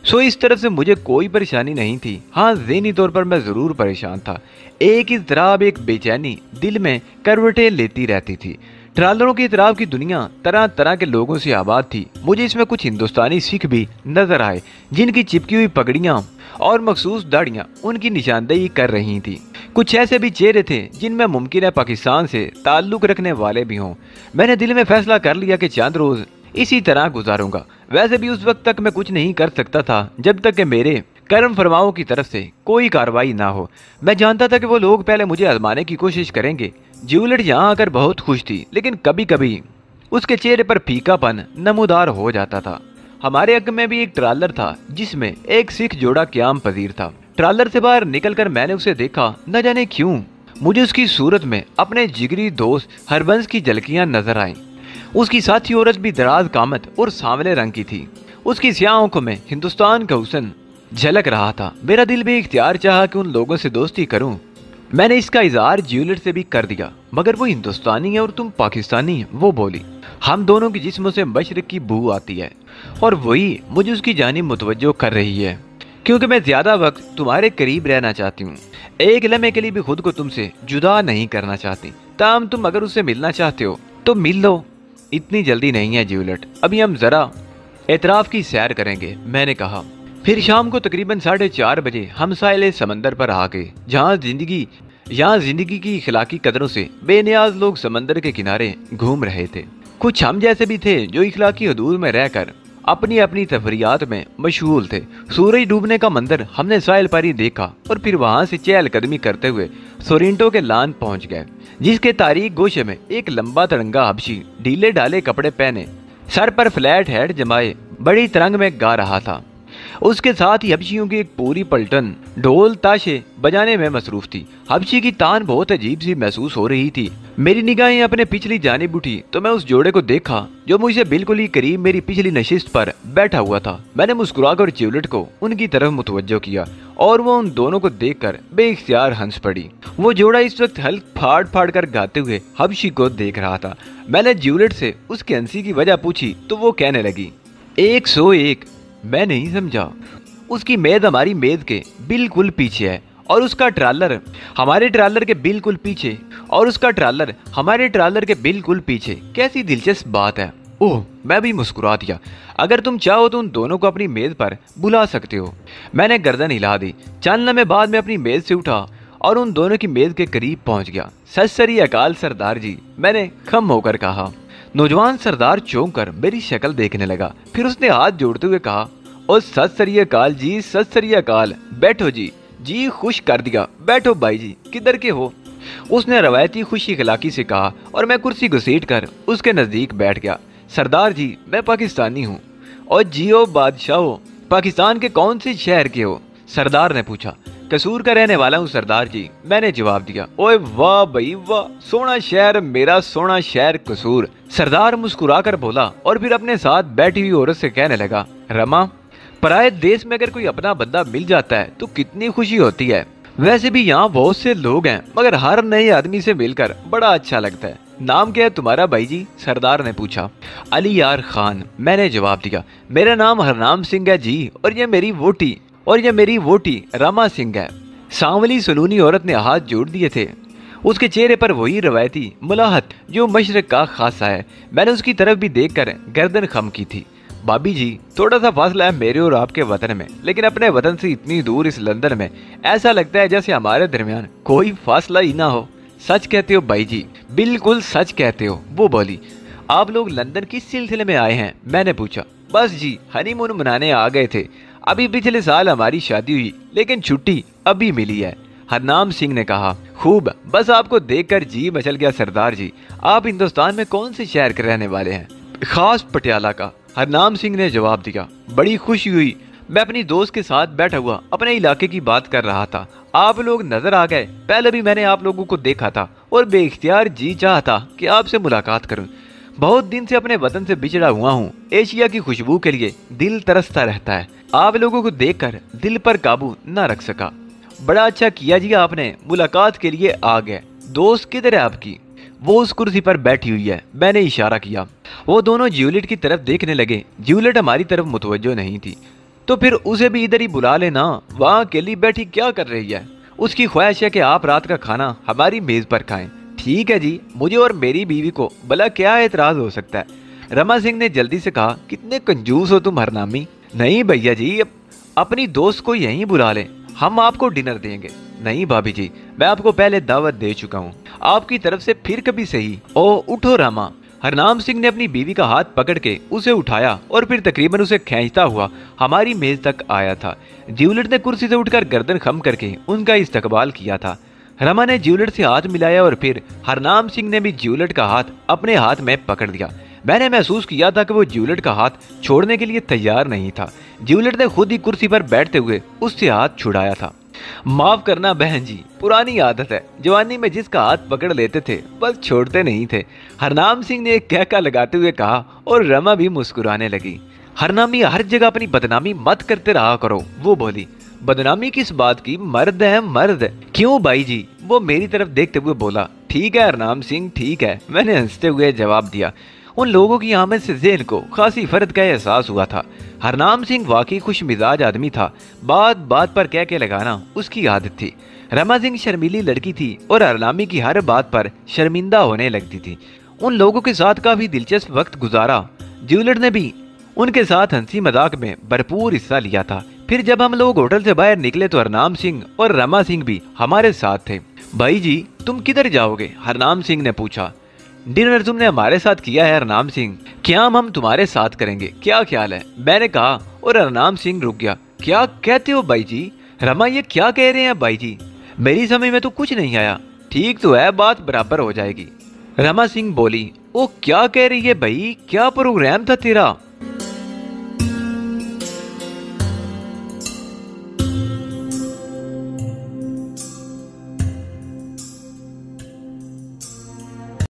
सो इस तरफ से मुझे कोई परेशानी नहीं थी। हाँ, ज़हनी तौर पर मैं ज़रूर परेशान था। एक इज़्तिराब, एक बेचैनी दिल में करवटें लेती रहती थी। ट्रैलरों की इतराब की दुनिया तरह तरह के लोगों से आबाद थी। मुझे इसमें कुछ हिंदुस्तानी सिख भी नजर आए, जिनकी चिपकी हुई पगड़ियाँ और मखसूस दाढ़ियाँ उनकी निशानदेही कर रही थी। कुछ ऐसे भी चेहरे थे जिनमें मुमकिन है पाकिस्तान से ताल्लुक़ रखने वाले भी हों। मैंने दिल में फैसला कर लिया कि चंद रोज़ इसी तरह गुजारूंगा। वैसे भी उस वक्त तक मैं कुछ नहीं कर सकता था जब तक कि मेरे कर्म फरमाओं की तरफ से कोई कार्रवाई ना हो। मैं जानता था कि वो लोग पहले मुझे आजमाने की कोशिश करेंगे। ज्यूलेट यहाँ आकर बहुत खुश थी, लेकिन कभी कभी उसके चेहरे पर फीकापन नमूदार हो जाता था। हमारे हक में भी एक ट्रैलर था जिसमें एक सिख जोड़ा क़याम पजीर था। ट्रैलर से बाहर निकलकर मैंने उसे देखा। न जाने क्यों मुझे उसकी सूरत में अपने जिगरी दोस्त हरबंस की झलकियां नजर आईं। उसकी साथी औरत भी दराज कामत और सांवले रंग की थी। उसकी स्याह आंखों में हिंदुस्तान का हुस्न झलक रहा था। मेरा दिल भी इख्तियार चाहा कि उन लोगों से दोस्ती करूं। मैंने इसका इजहार ज्यूलेट से भी कर दिया, मगर वो हिंदुस्तानी है और तुम पाकिस्तानी। वो बोली, हम दोनों के जिस्मों से मशरक की बू आती है और वही मुझे उसकी जानिब मुतवज्जो कर रही है, क्योंकि मैं ज्यादा वक्त तुम्हारे करीब रहना चाहती हूँ। एक लम्हे के लिए भी खुद को तुमसे जुदा नहीं करना चाहती। ताम तुम अगर उससे मिलना चाहते हो तो मिल लो, इतनी जल्दी नहीं है ज्यूलेट। अभी हम जरा एतराफ की सैर करेंगे, मैंने कहा। फिर शाम को तकरीबन 4:30 बजे हम साहिल समंदर पर आ गए, जहाँ जिंदगी की इखलाकी कदरों से बेनियाज लोग समंदर के किनारे घूम रहे थे। कुछ हम जैसे भी थे जो इखलाकी हदूद में रहकर अपनी अपनी तफरियात में मशगूल थे। सूरज डूबने का मंजर हमने साहिल पर ही देखा और फिर वहां से चहलकदमी करते हुए सोरेंटो के लान पहुंच गए, जिसके तारीख गोशे में एक लंबा तड़ंगा हबशी ढीले ढाले कपड़े पहने, सर पर फ्लैट हेड जमाए बड़ी तरंग में गा रहा था। उसके साथ ही हबशियों की एक पूरी पलटन ढोल ताशे बजाने में मसरूफ थी। हबशी की तान बहुत अजीब सी महसूस हो रही थी। मेरी निगाहें अपने पिछली जानिब उठी तो मैं उस जोड़े को देखा जो मुझे बिल्कुल ही करीब मेरी पिछली नशिस्त पर बैठा हुआ था। मैंने मुस्कुराकर ज्यूलेट को उनकी तरफ मुतवज्जो किया और वो उन दोनों को देखकर बेइख्तियार हंस पड़ी। वो जोड़ा इस वक्त हल्क फाड़ फाड़ कर गाते हुए हबशी को देख रहा था। मैंने ज्यूलेट से उसकी हंसी की वजह पूछी तो वो कहने लगी, 101। मैं नहीं समझा। उसकी मेद हमारी मेद के बिल्कुल पीछे है और उसका ट्रैलर हमारे ट्रैलर के बिल्कुल पीछे कैसी दिलचस्प बात है। ओह, मैं भी मुस्कुरा दिया। अगर तुम चाहो तो उन दोनों को अपनी मेज पर बुला सकते हो। मैंने गर्दन हिला दी। चंद लम्हे बाद मैं अपनी मेज से उठा और उन दोनों की मेज के करीब पहुंच गया। सत श्री अकाल सरदार जी, मैंने खम होकर कहा। नौजवान सरदार चौंक कर मेरी शक्ल देखने लगा, फिर उसने हाथ जोड़ते हुए कहा, ओ सत श्री अकाल जी, सत श्री अकाल। बैठो जी खुश कर दिया। बैठो भाई जी, किधर के हो? उसने रवायती खुशी इखलाकी से कहा और मैं कुर्सी घसीट कर उसके नजदीक बैठ गया। सरदार जी, मैं पाकिस्तानी हूँ। और जियो बादशाहो, पाकिस्तान के कौन से शहर के हो? सरदार ने पूछा। कसूर का रहने वाला हूँ सरदार जी, मैंने जवाब दिया। ओए वाह भाई वाह, सोना शहर, मेरा सोना शहर कसूर। सरदार मुस्कुराकर बोला और फिर अपने साथ बैठी हुई औरत से कहने लगा, रमा, पराये देश में अगर कोई अपना बंदा मिल जाता है तो कितनी खुशी होती है। वैसे भी यहाँ बहुत से लोग हैं, मगर हर नए आदमी से मिलकर बड़ा अच्छा लगता है। नाम क्या है तुम्हारा भाई जी? सरदार ने पूछा। अली यार खान, मैंने जवाब दिया। मेरा नाम हरनाम सिंह है जी, और ये मेरी वोटी रमा सिंह है। सांवली सलूनी औरत ने हाथ जोड़ दिए थे। उसके चेहरे पर वही रवायती मुलाहत जो मशरक का खासा है। मैंने उसकी तरफ भी देखकर गर्दन खम की थी। भाभी जी, थोड़ा सा फासला है मेरे और आपके वतन में, लेकिन अपने वतन से इतनी दूर इस लंदन में ऐसा लगता है जैसे हमारे दरमियान कोई फासला ही ना हो। सच कहते हो भाई जी, बिल्कुल सच कहते हो, वो बोली। आप लोग लंदन किस सिलसिले में आए हैं? मैंने पूछा। बस जी, हनीमून मनाने आ गए थे। अभी पिछले साल हमारी शादी हुई, लेकिन छुट्टी अभी मिली है, हरनाम सिंह ने कहा। खूब, बस आपको देखकर जी मचल गया सरदार जी। आप हिंदुस्तान में कौन से शहर के रहने वाले हैं? खास पटियाला का, हरनाम सिंह ने जवाब दिया। बड़ी खुशी हुई। मैं अपनी दोस्त के साथ बैठा हुआ अपने इलाके की बात कर रहा था, आप लोग नजर आ गए। पहले भी मैंने आप लोगों को देखा था और बेइख्तियार जी चाहा था कि आपसे मुलाकात करूं। बहुत दिन से अपने वतन से बिछड़ा हुआ हूं। एशिया की खुशबू के लिए दिल तरसता रहता है। आप लोगों को देखकर दिल पर काबू न रख सका। बड़ा अच्छा किया जी आपने, मुलाकात के लिए आ गए। दोस्त किधर है आपकी? वो उस कुर्सी पर बैठी हुई है, मैंने इशारा किया। वो दोनों ज्यूलिट की तरफ देखने लगे। ज्यूलिट हमारी तरफ मुतवज्जो नहीं थी। तो फिर उसे भी इधर ही बुला लेना, वहाँ अकेली बैठी क्या कर रही है? उसकी ख्वाहिश है कि आप रात का खाना हमारी मेज पर खाएं। ठीक है जी, मुझे और मेरी बीवी को भला क्या एतराज हो सकता है? रमा सिंह ने जल्दी से कहा। कितने कंजूस हो तुम हरनामी। नहीं भैया जी, अपनी दोस्त को यहीं बुला लें, हम आपको डिनर देंगे। नहीं भाभी जी, मैं आपको पहले दावत दे चुका हूँ, आपकी तरफ से फिर कभी सही। ओ उठो रामा। हरनाम सिंह ने अपनी बीवी का हाथ पकड़ के उसे उठाया और फिर तकरीबन उसे खींचता हुआ हमारी मेज तक आया था। ज्यूलिट ने कुर्सी से उठकर गर्दन खम करके उनका इस्तकबाल किया था। रमा ने ज्यूलिट से हाथ मिलाया और फिर हरनाम सिंह ने भी ज्यूलिट का हाथ अपने हाथ में पकड़ दिया। मैंने महसूस किया था कि वो ज्यूलिट का हाथ छोड़ने के लिए तैयार नहीं था। ज्यूलिट ने खुद ही कुर्सी पर बैठते हुए उससे हाथ छुड़ाया था। माफ करना बहन जी, पुरानी आदत है, जवानी में जिसका हाथ पकड़ लेते थे बस छोड़ते नहीं थे, हरनाम सिंह ने एक कहका लगाते हुए कहा और रमा भी मुस्कुराने लगी। हरनामी, हर जगह अपनी बदनामी मत करते रहा करो, वो बोली। बदनामी किस बात की? मर्द है मर्द। क्यों भाई जी? वो मेरी तरफ देखते हुए बोला। ठीक है हरनाम सिंह, ठीक है, मैंने हंसते हुए जवाब दिया। उन लोगों की आमद से ज़हन को खासी फर्द का एहसास हुआ था। हरनाम सिंह वाकई खुश मिजाज आदमी था। बात बात पर कह के लगाना उसकी आदत थी। रमा सिंह शर्मीली लड़की थी और हरनामी की हर बात पर शर्मिंदा होने लगती थी। उन लोगों के साथ काफी दिलचस्प वक्त गुजारा। ज्यूलिट ने भी उनके साथ हंसी मजाक में भरपूर हिस्सा लिया था। फिर जब हम लोग होटल से बाहर निकले तो हरनाम सिंह और रमा सिंह भी हमारे साथ थे। भाई जी, तुम किधर जाओगे? हरनाम सिंह ने पूछा। डिनर तुमने हमारे साथ किया है हरनाम सिंह, क्या हम तुम्हारे साथ करेंगे? क्या ख्याल है? मैंने कहा और हरनाम सिंह रुक गया। क्या कहते हो भाई जी? रमा, ये क्या कह रहे हैं भाई जी? मेरी समझ में तो कुछ नहीं आया। ठीक तो है, बात बराबर हो जाएगी। रमा सिंह बोली। ओ क्या कह रही है भाई, क्या प्रोग्राम था तेरा?